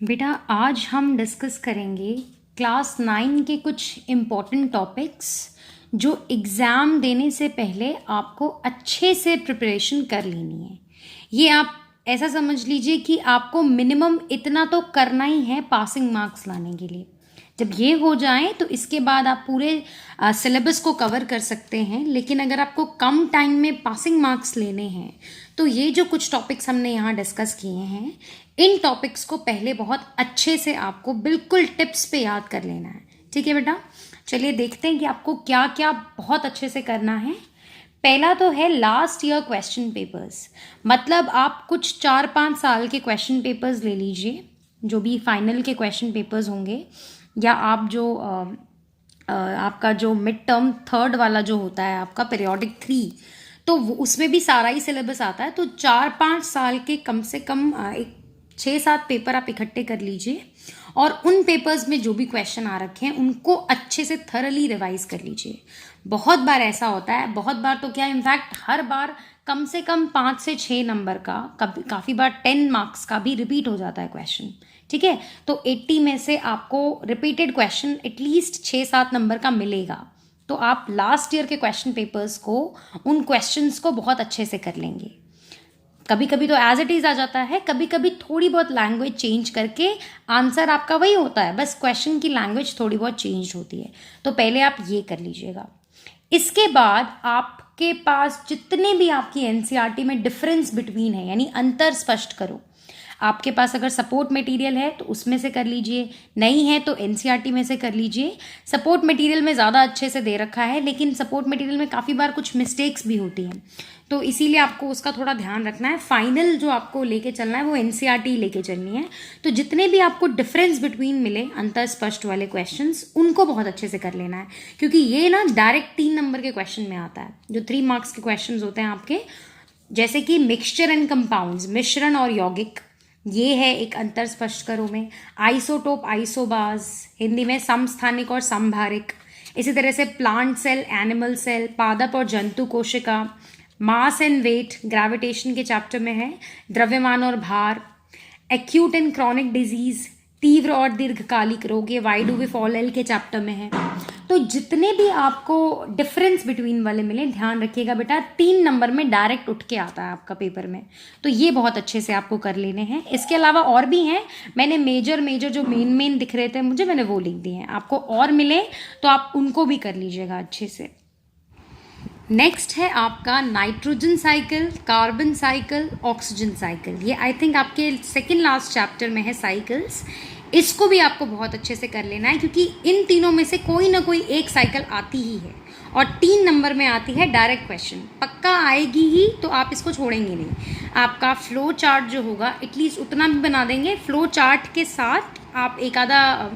बेटा आज हम डिस्कस करेंगे क्लास 9 के कुछ इम्पॉर्टेंट टॉपिक्स जो एग्ज़ाम देने से पहले आपको अच्छे से प्रिपरेशन कर लेनी है। ये आप ऐसा समझ लीजिए कि आपको मिनिमम इतना तो करना ही है पासिंग मार्क्स लाने के लिए। जब ये हो जाए तो इसके बाद आप पूरे सिलेबस को कवर कर सकते हैं। लेकिन अगर आपको कम टाइम में पासिंग मार्क्स लेने हैं तो ये जो कुछ टॉपिक्स हमने यहाँ डिस्कस किए हैं, इन टॉपिक्स को पहले बहुत अच्छे से आपको बिल्कुल टिप्स पे याद कर लेना है। ठीक है बेटा, चलिए देखते हैं कि आपको क्या क्या बहुत अच्छे से करना है। पहला तो है लास्ट ईयर क्वेश्चन पेपर्स, मतलब आप कुछ 4-5 साल के क्वेश्चन पेपर्स ले लीजिए, जो भी फाइनल के क्वेश्चन पेपर्स होंगे, या आप जो आपका जो मिड टर्म थर्ड वाला जो होता है आपका पीरियोडिक 3, तो उसमें भी सारा ही सिलेबस आता है। तो 4-5 साल के कम से कम एक 6-7 पेपर आप इकट्ठे कर लीजिए और उन पेपर्स में जो भी क्वेश्चन आ रखे हैं उनको अच्छे से थरली रिवाइज कर लीजिए। बहुत बार ऐसा होता है, बहुत बार तो क्या इनफैक्ट हर बार कम से कम 5 से 6 नंबर का, कभी काफ़ी बार 10 मार्क्स का भी रिपीट हो जाता है क्वेश्चन। ठीक है, तो 80 में से आपको रिपीटेड क्वेश्चन एटलीस्ट 6-7 नंबर का मिलेगा। तो आप लास्ट ईयर के क्वेश्चन पेपर्स को, उन क्वेश्चंस को बहुत अच्छे से कर लेंगे। कभी कभी तो एज इट इज़ आ जाता है, कभी कभी थोड़ी बहुत लैंग्वेज चेंज करके आंसर आपका वही होता है, बस क्वेश्चन की लैंग्वेज थोड़ी बहुत चेंज होती है। तो पहले आप ये कर लीजिएगा। इसके बाद आपके पास जितने भी आपकी एनसीईआरटी में डिफरेंस बिटवीन है, यानी अंतर स्पष्ट करो। आपके पास अगर सपोर्ट मटेरियल है तो उसमें से कर लीजिए, नहीं है तो एनसीईआरटी में से कर लीजिए। सपोर्ट मटेरियल में ज़्यादा अच्छे से दे रखा है, लेकिन सपोर्ट मटेरियल में काफ़ी बार कुछ मिस्टेक्स भी होती हैं, तो इसीलिए आपको उसका थोड़ा ध्यान रखना है। फाइनल जो आपको लेके चलना है वो एनसीईआरटी लेके चलनी है। तो जितने भी आपको डिफरेंस बिटवीन मिले, अंतर स्पष्ट वाले क्वेश्चंस, उनको बहुत अच्छे से कर लेना है, क्योंकि ये ना डायरेक्ट 3 नंबर के क्वेश्चन में आता है। जो 3 मार्क्स के क्वेश्चन होते हैं आपके, जैसे कि मिक्सचर एंड कंपाउंड्स, मिश्रण और यौगिक, ये है एक अंतर स्पष्ट करो में। आइसोटोप, आइसोबार्स, हिंदी में समस्थानिक और समभारिक। इसी तरह से प्लांट सेल, एनिमल सेल, पादप और जंतु कोशिका, मास एंड वेट, ग्रेविटेशन के चैप्टर में है। द्रव्यमान और भार, एक्यूट एंड क्रॉनिक डिजीज, तीव्र और दीर्घकालिक रोग, ये why do we fall ill के चैप्टर में है। तो जितने भी आपको डिफरेंस बिटवीन वाले मिले, ध्यान रखिएगा बेटा, 3 नंबर में डायरेक्ट उठ के आता है आपका पेपर में, तो ये बहुत अच्छे से आपको कर लेने हैं। इसके अलावा और भी हैं, मैंने मेजर जो मेन दिख रहे थे मुझे, मैंने वो लिख दिए हैं। आपको और मिले तो आप उनको भी कर लीजिएगा अच्छे से। नेक्स्ट है आपका nitrogen cycle, carbon cycle, oxygen cycle. ये आई थिंक आपके सेकेंड लास्ट चैप्टर में है साइकिल्स। इसको भी आपको बहुत अच्छे से कर लेना है, क्योंकि इन तीनों में से कोई ना कोई एक साइकिल आती ही है और 3 नंबर में आती है डायरेक्ट क्वेश्चन, पक्का आएगी ही, तो आप इसको छोड़ेंगे नहीं। आपका फ्लो चार्ट जो होगा एटलीस्ट उतना भी बना देंगे, फ्लो चार्ट के साथ आप एक आधा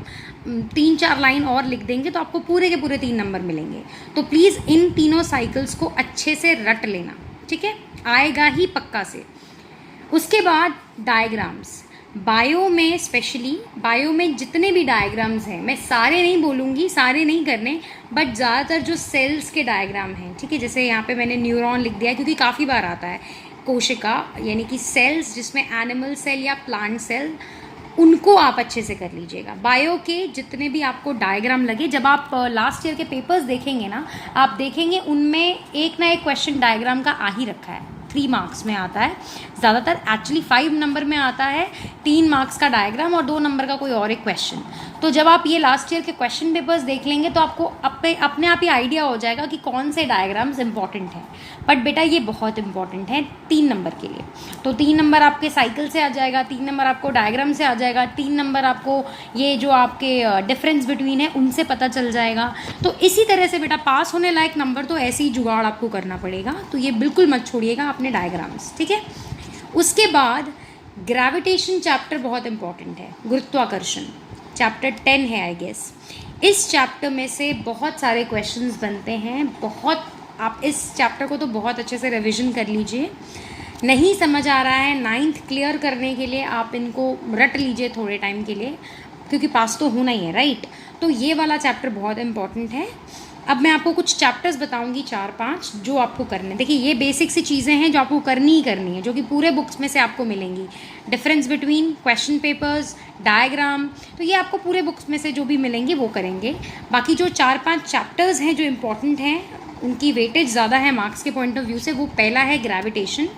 3-4 लाइन और लिख देंगे तो आपको पूरे के पूरे 3 नंबर मिलेंगे। तो प्लीज़ इन तीनों साइकिल्स को अच्छे से रट लेना, ठीक है, आएगा ही पक्का से। उसके बाद डायग्राम्स, बायो में स्पेशली, बायो में जितने भी डायग्राम्स हैं, मैं सारे नहीं बोलूँगी, सारे नहीं करने, बट ज़्यादातर जो सेल्स के डायग्राम हैं, ठीक है, जैसे यहाँ पे मैंने न्यूरॉन लिख दिया क्योंकि काफ़ी बार आता है। कोशिका यानी कि सेल्स, जिसमें एनिमल सेल या प्लांट सेल, उनको आप अच्छे से कर लीजिएगा। बायो के जितने भी आपको डायग्राम लगे, जब आप लास्ट ईयर के पेपर्स देखेंगे ना, आप देखेंगे उनमें एक ना एक क्वेश्चन डायग्राम का आ ही रखा है। 3 मार्क्स में आता है ज़्यादातर, एक्चुअली 5 नंबर में आता है 3 मार्क्स का डायग्राम और 2 नंबर का कोई और एक क्वेश्चन। तो जब आप ये लास्ट ईयर के क्वेश्चन पेपर्स देख लेंगे तो आपको अपने आप ही आइडिया हो जाएगा कि कौन से डायग्राम्स इंपॉर्टेंट हैं। बट बेटा ये बहुत इंपॉर्टेंट है 3 नंबर के लिए। तो 3 नंबर आपके साइकिल से आ जाएगा, 3 नंबर आपको डायग्राम से आ जाएगा, 3 नंबर आपको ये जो आपके डिफरेंस बिटवीन है उनसे पता चल जाएगा। तो इसी तरह से बेटा पास होने लायक नंबर तो ऐसे ही जुगाड़ आपको करना पड़ेगा, तो ये बिल्कुल मत छोड़िएगा अपने डायग्राम्स, ठीक है। उसके बाद ग्रेविटेशन चैप्टर बहुत इंपॉर्टेंट है, गुरुत्वाकर्षण चैप्टर 10 है आई गेस। इस चैप्टर में से बहुत सारे क्वेश्चंस बनते हैं, बहुत, आप इस चैप्टर को तो बहुत अच्छे से रिवीजन कर लीजिए। नहीं समझ आ रहा है 9th क्लियर करने के लिए आप इनको रट लीजिए थोड़े टाइम के लिए, क्योंकि पास तो होना ही है, राइट। तो ये वाला चैप्टर बहुत इंपॉर्टेंट है। अब मैं आपको कुछ चैप्टर्स बताऊंगी 4-5 जो आपको करने। देखिए ये बेसिक सी चीज़ें हैं जो आपको करनी ही करनी है, जो कि पूरे बुक्स में से आपको मिलेंगी। Difference between question papers, diagram, तो ये आपको पूरे बुक्स में से जो भी मिलेंगी वो करेंगे। बाकी जो 4-5 चैप्टर्स हैं जो इम्पॉर्टेंट हैं, उनकी वेटेज ज़्यादा है मार्क्स के पॉइंट ऑफ व्यू से। वो पहला है ग्रेविटेशन,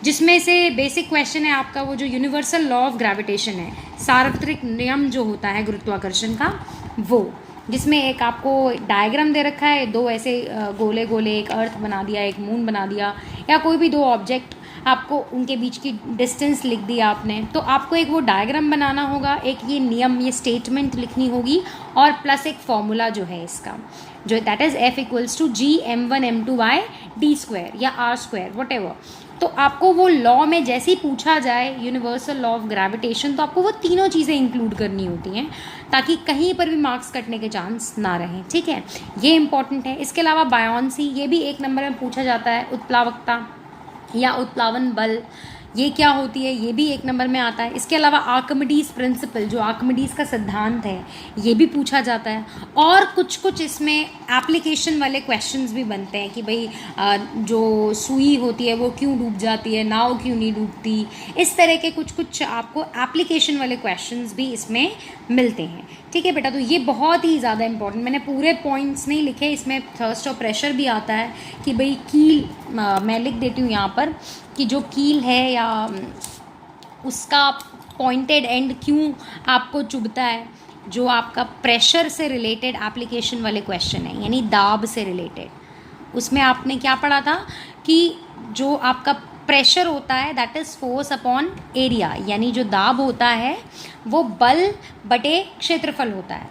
जिसमें से बेसिक क्वेश्चन है आपका वो जो यूनिवर्सल लॉ ऑफ ग्रेविटेशन है, सार्वत्रिक नियम जो होता है गुरुत्वाकर्षण का, वो जिसमें एक आपको डायग्राम दे रखा है, दो ऐसे गोले गोले, एक अर्थ बना दिया, एक मून बना दिया, या कोई भी दो ऑब्जेक्ट, आपको उनके बीच की डिस्टेंस लिख दिया आपने, तो आपको एक वो डायग्राम बनाना होगा, एक ये नियम, ये स्टेटमेंट लिखनी होगी, और प्लस एक फॉर्मूला जो है इसका, जो दैट इज़ F=g m1m2/d² या r², वटेवर। तो आपको वो लॉ में जैसे ही पूछा जाए यूनिवर्सल लॉ ऑफ ग्रेविटेशन, तो आपको वो तीनों चीज़ें इंक्लूड करनी होती हैं, ताकि कहीं पर भी मार्क्स कटने के चांस ना रहें, ठीक है। ये इंपॉर्टेंट है। इसके अलावा बायोन्सी, ये भी 1 नंबर में पूछा जाता है। उत्प्लावकता या उत्प्लावन बल, ये क्या होती है, ये भी 1 नंबर में आता है। इसके अलावा आर्किमिडीज प्रिंसिपल, जो आर्किमिडीज का सिद्धांत है, ये भी पूछा जाता है। और कुछ कुछ इसमें एप्लीकेशन वाले क्वेश्चंस भी बनते हैं कि भाई जो सुई होती है वो क्यों डूब जाती है, नाव क्यों नहीं डूबती, इस तरह के कुछ कुछ आपको एप्लीकेशन वाले क्वेश्चंस भी इसमें मिलते हैं, ठीक है बेटा। तो ये बहुत ही ज़्यादा इंपॉर्टेंट, मैंने पूरे पॉइंट्स नहीं लिखे, इसमें थर्स्ट और प्रेशर भी आता है कि भाई कील, मैं लिख देती हूँ यहाँ पर कि जो कील है या उसका पॉइंटेड एंड क्यों आपको चुभता है, जो आपका प्रेशर से रिलेटेड एप्लीकेशन वाले क्वेश्चन है, यानी दाब से रिलेटेड। उसमें आपने क्या पढ़ा था कि जो आपका प्रेशर होता है that is force upon area, यानी जो दाब होता है वो बल बटे क्षेत्रफल होता है।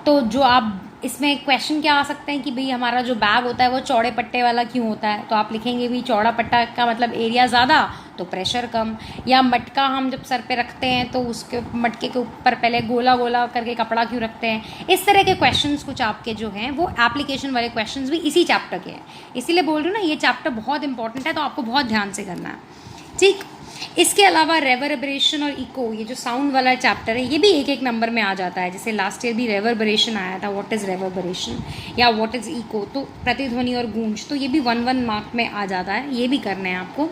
तो जो आप इसमें क्वेश्चन क्या आ सकते हैं कि भाई हमारा जो बैग होता है वो चौड़े पट्टे वाला क्यों होता है, तो आप लिखेंगे भी चौड़ा पट्टा का मतलब एरिया ज़्यादा तो प्रेशर कम। या मटका हम जब सर पे रखते हैं तो उसके मटके के ऊपर पहले गोला गोला करके कपड़ा क्यों रखते हैं। इस तरह के क्वेश्चंस कुछ आपके जो हैं वो एप्लीकेशन वाले क्वेश्चंस भी इसी चैप्टर के हैं, इसीलिए बोल रही हूँ ना ये चैप्टर बहुत इंपॉर्टेंट है, तो आपको बहुत ध्यान से करना है, ठीक। इसके अलावा रेवरबरेशन और इको, ये जो साउंड वाला चैप्टर है, ये भी 1-1 नंबर में आ जाता है। जैसे लास्ट ईयर भी रेवरबरेशन आया था, व्हाट इज़ रेवरबरेशन या व्हाट इज़ इको, तो प्रतिध्वनि और गूंज, तो ये भी 1-1 मार्क में आ जाता है, ये भी करना है आपको।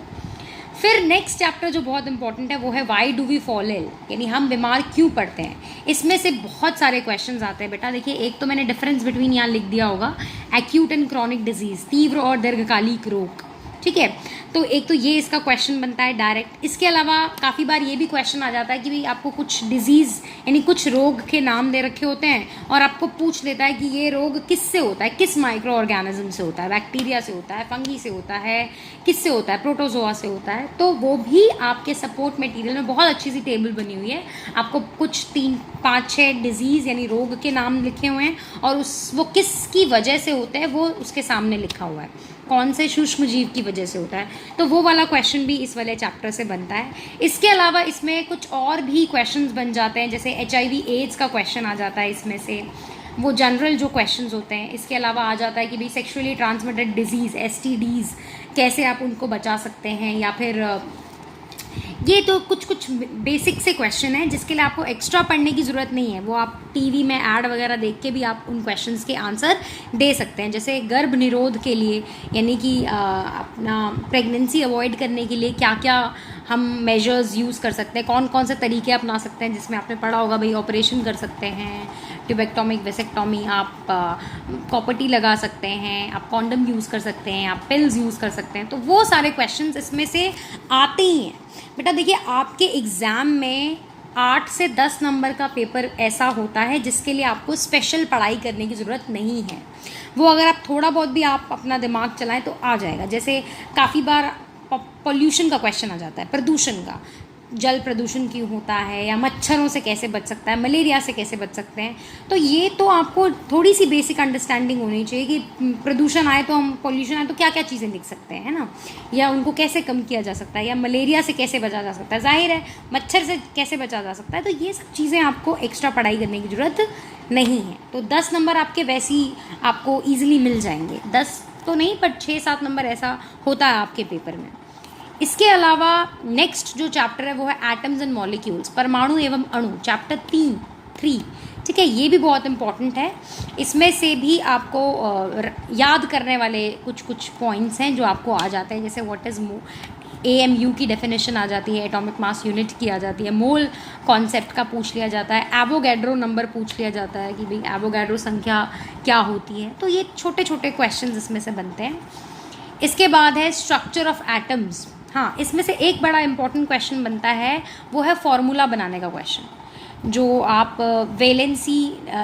फिर नेक्स्ट चैप्टर जो बहुत इंपॉर्टेंट है वो है why do we fall ill, यानी हम बीमार क्यों पड़ते हैं। इसमें से बहुत सारे क्वेश्चंस आते हैं बेटा। देखिए एक तो मैंने डिफरेंस बिटवीन यहाँ लिख दिया होगा, एक्यूट एंड क्रॉनिक डिजीज़, तीव्र और दीर्घकालिक रोग, ठीक है। तो एक तो ये इसका क्वेश्चन बनता है डायरेक्ट। इसके अलावा काफ़ी बार ये भी क्वेश्चन आ जाता है कि भाई आपको कुछ डिजीज़ यानी कुछ रोग के नाम दे रखे होते हैं और आपको पूछ लेता है कि ये रोग किससे होता है, किस माइक्रो ऑर्गेनिज्म से होता है, बैक्टीरिया से होता है, फंगी से होता है, किससे होता है, प्रोटोजोआ से होता है। तो वो भी आपके सपोर्ट मटेरियल में बहुत अच्छी सी टेबल बनी हुई है, आपको कुछ 3-5-6 डिजीज़ यानी रोग के नाम लिखे हुए हैं और वो किसकी वजह से होते हैं वो उसके सामने लिखा हुआ है, कौन से सूक्ष्म जीव की वजह से होता है। तो वो वाला क्वेश्चन भी इस वाले चैप्टर से बनता है। इसके अलावा इसमें कुछ और भी क्वेश्चंस बन जाते हैं, जैसे HIV एड्स का क्वेश्चन आ जाता है इसमें से, वो जनरल जो क्वेश्चंस होते हैं। इसके अलावा आ जाता है कि भाई सेक्सुअली ट्रांसमिटेड डिजीज़ STDs कैसे आप उनको बचा सकते हैं, या फिर ये तो कुछ कुछ बेसिक से क्वेश्चन है जिसके लिए आपको एक्स्ट्रा पढ़ने की ज़रूरत नहीं है, वो आप टीवी में ऐड वगैरह देख के भी आप उन क्वेश्चंस के आंसर दे सकते हैं। जैसे गर्भ निरोध के लिए यानी कि अपना प्रेगनेंसी अवॉइड करने के लिए क्या क्या हम मेजर्स यूज़ कर सकते हैं, कौन कौन से तरीके अपना सकते हैं, जिसमें आपने पढ़ा होगा भाई ऑपरेशन कर सकते हैं, ट्यूबेक्टोमिक वेसेक्टोमी, आप कॉपर्टी लगा सकते हैं, आप कॉन्डम यूज़ कर सकते हैं, आप पिल्स यूज़ कर सकते हैं। तो वो सारे क्वेश्चंस इसमें से आते ही हैं बेटा। देखिए आपके एग्ज़ाम में 8 से 10 नंबर का पेपर ऐसा होता है जिसके लिए आपको स्पेशल पढ़ाई करने की ज़रूरत नहीं है, वो अगर आप थोड़ा बहुत भी आप अपना दिमाग चलाएं तो आ जाएगा। जैसे काफ़ी बार पॉल्यूशन का क्वेश्चन आ जाता है, प्रदूषण का, जल प्रदूषण क्यों होता है, या मच्छरों से कैसे बच सकता है, मलेरिया से कैसे बच सकते हैं। तो ये तो आपको थोड़ी सी बेसिक अंडरस्टैंडिंग होनी चाहिए कि प्रदूषण आए तो हम, पॉल्यूशन आए तो क्या क्या चीज़ें लिख सकते हैं, है ना, या उनको कैसे कम किया जा सकता है, या मलेरिया से कैसे बचा जा सकता है, जाहिर है मच्छर से कैसे बचा जा सकता है। तो ये सब चीज़ें आपको एक्स्ट्रा पढ़ाई करने की ज़रूरत नहीं है। तो 10 नंबर आपके वैसे ही आपको ईजिली मिल जाएंगे, 10 तो नहीं पर 6-7 नंबर ऐसा होता है आपके पेपर में। इसके अलावा नेक्स्ट जो चैप्टर है वो है एटम्स एंड मॉलिक्यूल्स, परमाणु एवं अणु, चैप्टर 3, ठीक है, ये भी बहुत इंपॉर्टेंट है। इसमें से भी आपको याद करने वाले कुछ कुछ पॉइंट्स हैं जो आपको आ जाते हैं, जैसे व्हाट इज़ AMU की डेफिनेशन आ जाती है, एटॉमिक मास यूनिट की आ जाती है, मोल कॉन्सेप्ट का पूछ लिया जाता है, एवोगैड्रो नंबर पूछ लिया जाता है कि भाई एवोगैड्रो संख्या क्या होती है। तो ये छोटे छोटे क्वेश्चंस इसमें से बनते हैं। इसके बाद है स्ट्रक्चर ऑफ एटम्स। हाँ, इसमें से एक बड़ा इंपॉर्टेंट क्वेश्चन बनता है, वो है फॉर्मूला बनाने का क्वेश्चन, जो आप वैलेंसी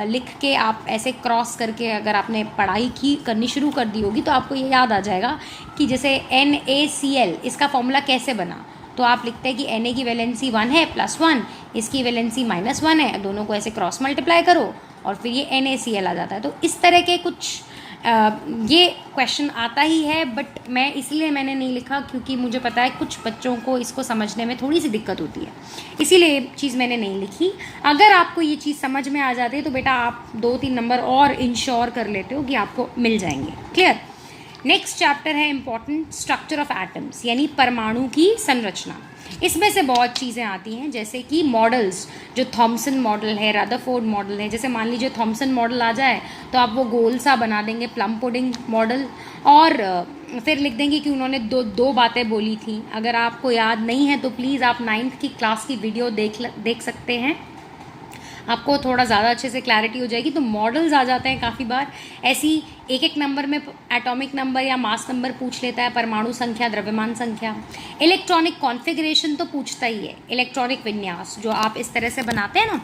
लिख के आप ऐसे क्रॉस करके अगर आपने पढ़ाई की करनी शुरू कर दी होगी तो आपको ये याद आ जाएगा कि जैसे NaCl इसका फॉर्मूला कैसे बना। तो आप लिखते हैं कि Na की वैलेंसी 1 है +1, इसकी वैलेंसी -1 है, दोनों को ऐसे क्रॉस मल्टीप्लाई करो और फिर ये NaCl आ जाता है। तो इस तरह के कुछ ये क्वेश्चन आता ही है, बट मैं इसलिए मैंने नहीं लिखा क्योंकि मुझे पता है कुछ बच्चों को इसको समझने में थोड़ी सी दिक्कत होती है, इसीलिए ये चीज़ मैंने नहीं लिखी। अगर आपको ये चीज़ समझ में आ जाती है तो बेटा आप 2-3 नंबर और इंश्योर कर लेते हो कि आपको मिल जाएंगे। क्लियर। नेक्स्ट चैप्टर है इंपॉर्टेंट, स्ट्रक्चर ऑफ एटम्स, यानी परमाणु की संरचना। इसमें से बहुत चीज़ें आती हैं, जैसे कि मॉडल्स, जो थॉमसन मॉडल है, रदरफोर्ड मॉडल है। जैसे मान लीजिए थॉमसन मॉडल आ जाए तो आप वो गोल सा बना देंगे, प्लम पुडिंग मॉडल, और फिर लिख देंगे कि उन्होंने दो बातें बोली थी। अगर आपको याद नहीं है तो प्लीज़ आप 9th की क्लास की वीडियो देख सकते हैं, आपको थोड़ा ज़्यादा अच्छे से क्लैरिटी हो जाएगी। तो मॉडल्स आ जाते हैं काफ़ी बार, ऐसी एक नंबर में एटॉमिक नंबर या मास नंबर पूछ लेता है, परमाणु संख्या, द्रव्यमान संख्या। इलेक्ट्रॉनिक कॉन्फ़िगरेशन तो पूछता ही है, इलेक्ट्रॉनिक विन्यास जो आप इस तरह से बनाते हैं ना,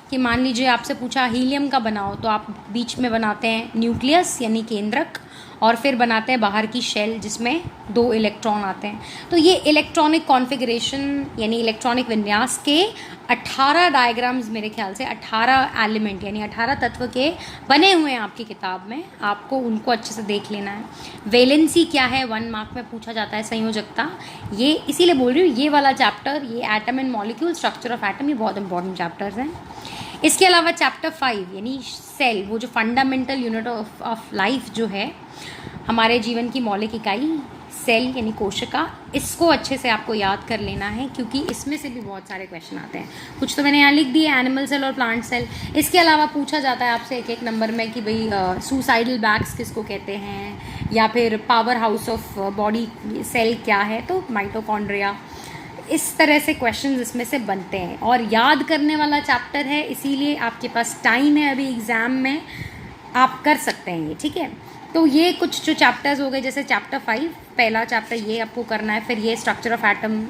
कि मान लीजिए आपसे पूछा हीलियम का बनाओ, तो आप बीच में बनाते हैं न्यूक्लियस यानी केंद्रक, और फिर बनाते हैं बाहर की शेल जिसमें 2 इलेक्ट्रॉन आते हैं। तो ये इलेक्ट्रॉनिक कॉन्फ़िगरेशन यानी इलेक्ट्रॉनिक विन्यास के 18 डायग्राम्स, मेरे ख्याल से 18 एलिमेंट यानी 18 तत्व के बने हुए हैं आपकी किताब में, आपको उनको अच्छे से देख लेना है। वैलेंसी क्या है 1 मार्क में पूछा जाता है, संयोजकता, ये इसीलिए बोल रही हूँ ये वाला चैप्टर, ये atom and molecule, structure of atom, ये बहुत इंपॉर्टेंट चैप्टर्स हैं। इसके अलावा चैप्टर 5 यानी सेल, वो जो फंडामेंटल यूनिट ऑफ लाइफ जो है, हमारे जीवन की मौलिक इकाई सेल यानी कोशिका, इसको अच्छे से आपको याद कर लेना है क्योंकि इसमें से भी बहुत सारे क्वेश्चन आते हैं। कुछ तो मैंने यहाँ लिख दिए, एनिमल सेल और प्लांट सेल। इसके अलावा पूछा जाता है आपसे एक नंबर में कि भाई सुसाइडल बैग्स किसको कहते हैं, या फिर power house of body cell क्या है, तो माइटोकॉन्ड्रिया। इस तरह से क्वेश्चंस इसमें से बनते हैं और याद करने वाला चैप्टर है, इसीलिए आपके पास टाइम है अभी एग्ज़ाम में, आप कर सकते हैं ये। ठीक है, तो ये कुछ जो चैप्टर्स हो गए, जैसे चैप्टर 5 पहला चैप्टर ये आपको करना है, फिर ये structure of atom,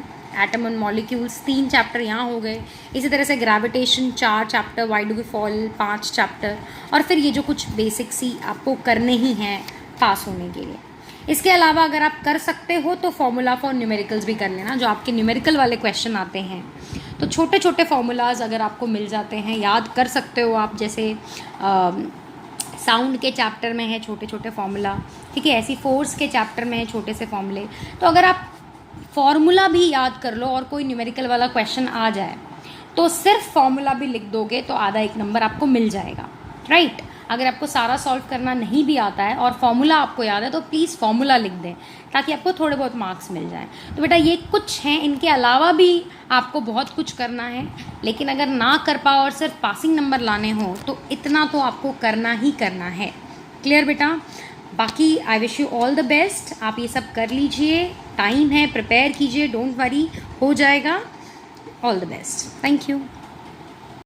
atom and molecules 3 chapter यहाँ हो गए। इसी तरह से gravitation 4 chapter, why do we fall 5 chapter, और फिर ये जो कुछ बेसिक सी आपको करने ही हैं पास होने के लिए। इसके अलावा अगर आप कर सकते हो तो फॉर्मूला फॉर न्यूमेरिकल्स भी कर लेना, जो आपके न्यूमेरिकल वाले क्वेश्चन आते हैं। तो छोटे छोटे फॉर्मूलाज अगर आपको मिल जाते हैं, याद कर सकते हो आप, जैसे साउंड के चैप्टर में है छोटे छोटे फॉर्मूला, ठीक है, ऐसी फोर्स के चैप्टर में है छोटे से फॉर्मूले। तो अगर आप फॉर्मूला भी याद कर लो और कोई न्यूमेरिकल वाला क्वेश्चन आ जाए तो सिर्फ फॉर्मूला भी लिख दोगे तो आधा 1 नंबर आपको मिल जाएगा, राइट। अगर आपको सारा सॉल्व करना नहीं भी आता है और फॉर्मूला आपको याद है तो प्लीज़ फॉर्मूला लिख दें ताकि आपको थोड़े बहुत मार्क्स मिल जाएं। तो बेटा ये कुछ हैं, इनके अलावा भी आपको बहुत कुछ करना है, लेकिन अगर ना कर पाओ और सिर्फ पासिंग नंबर लाने हो तो इतना तो आपको करना ही करना है। क्लियर बेटा। बाकी I wish you all the best, आप ये सब कर लीजिए, टाइम है, प्रिपेयर कीजिए, डोंट वरी, हो जाएगा। All the best, thank you.